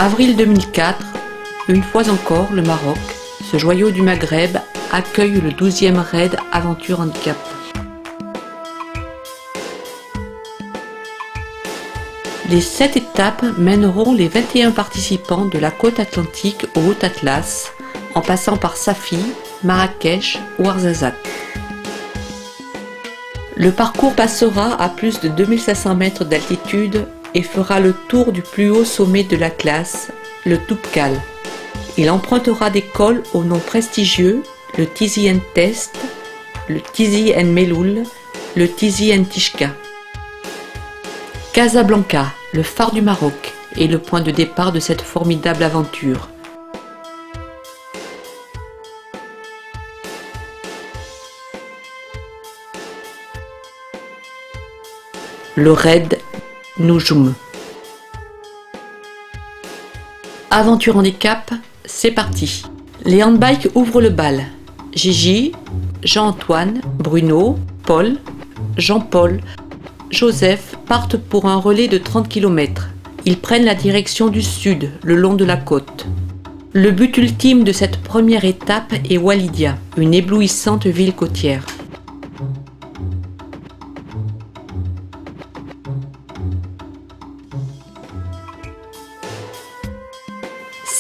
Avril 2004, une fois encore, le Maroc, ce joyau du Maghreb, accueille le 12e raid Aventure Handicap. Les 7 étapes mèneront les 21 participants de la côte atlantique au Haut Atlas, en passant par Safi, Marrakech ou Ouarzazate. Le parcours passera à plus de 2500 mètres d'altitude et fera le tour du plus haut sommet de la classe, le Toubkal. Il empruntera des cols aux noms prestigieux, le Tizi Test, le Tizi Meloul, le Tizi Tishka. Casablanca, le phare du Maroc, est le point de départ de cette formidable aventure. Le raid Noujoum. Aventure Handicap, c'est parti. Les handbikes ouvrent le bal. Gigi, Jean-Antoine, Bruno, Paul, Jean-Paul, Joseph partent pour un relais de 30 km. Ils prennent la direction du sud, le long de la côte. Le but ultime de cette première étape est Walidia, une éblouissante ville côtière.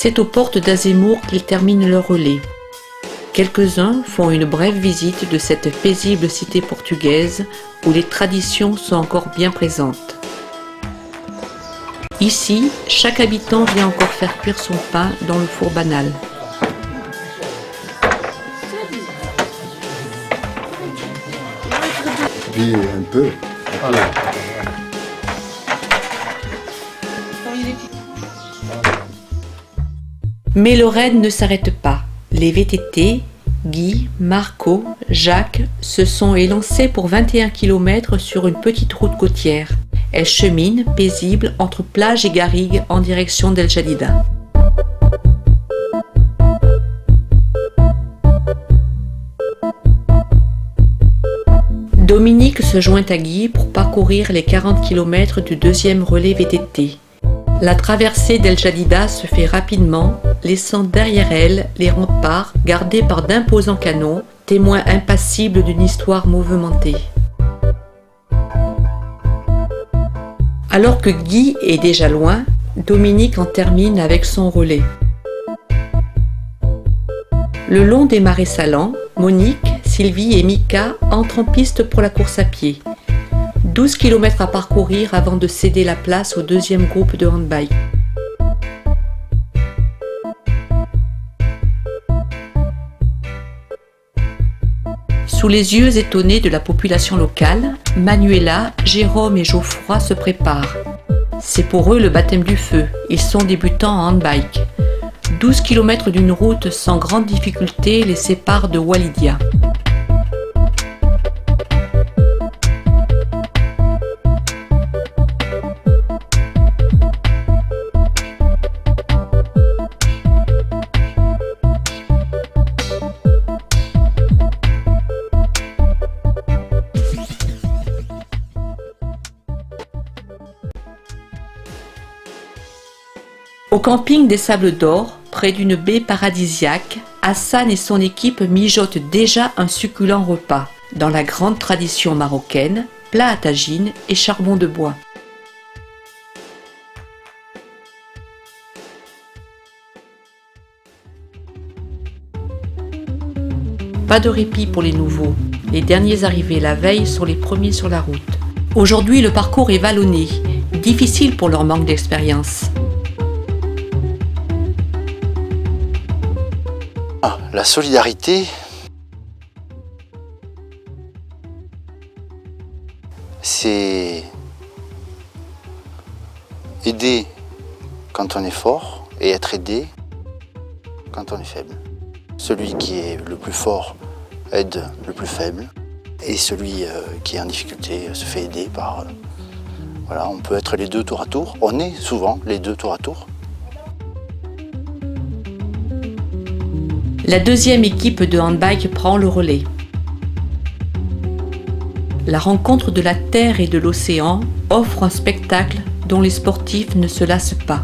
C'est aux portes d'Azemmour qu'ils terminent leur relais. Quelques-uns font une brève visite de cette paisible cité portugaise où les traditions sont encore bien présentes. Ici, chaque habitant vient encore faire cuire son pain dans le four banal. Puis un peu. Voilà. Mais le raid ne s'arrête pas. Les VTT, Guy, Marco, Jacques se sont élancés pour 21 km sur une petite route côtière. Elles cheminent, paisibles, entre plage et garrigue en direction d'El Jadida. Dominique se joint à Guy pour parcourir les 40 km du deuxième relais VTT. La traversée d'El Jadida se fait rapidement, laissant derrière elle les remparts gardés par d'imposants canons, témoins impassibles d'une histoire mouvementée. Alors que Guy est déjà loin, Dominique en termine avec son relais. Le long des marais salants, Monique, Sylvie et Mika entrent en piste pour la course à pied. 12 km à parcourir avant de céder la place au deuxième groupe de handbike. Sous les yeux étonnés de la population locale, Manuela, Jérôme et Geoffroy se préparent. C'est pour eux le baptême du feu, ils sont débutants en handbike. 12 km d'une route sans grande difficulté les séparent de Walidia. Au camping des Sables d'Or, près d'une baie paradisiaque, Hassan et son équipe mijotent déjà un succulent repas, dans la grande tradition marocaine, plat à tagine et charbon de bois. Pas de répit pour les nouveaux, les derniers arrivés la veille sont les premiers sur la route. Aujourd'hui, le parcours est vallonné, difficile pour leur manque d'expérience. La solidarité, c'est aider quand on est fort et être aidé quand on est faible. Celui qui est le plus fort aide le plus faible et celui qui est en difficulté se fait aider par... voilà, on peut être les deux tour à tour, on est souvent les deux tour à tour. La deuxième équipe de handbike prend le relais. La rencontre de la terre et de l'océan offre un spectacle dont les sportifs ne se lassent pas.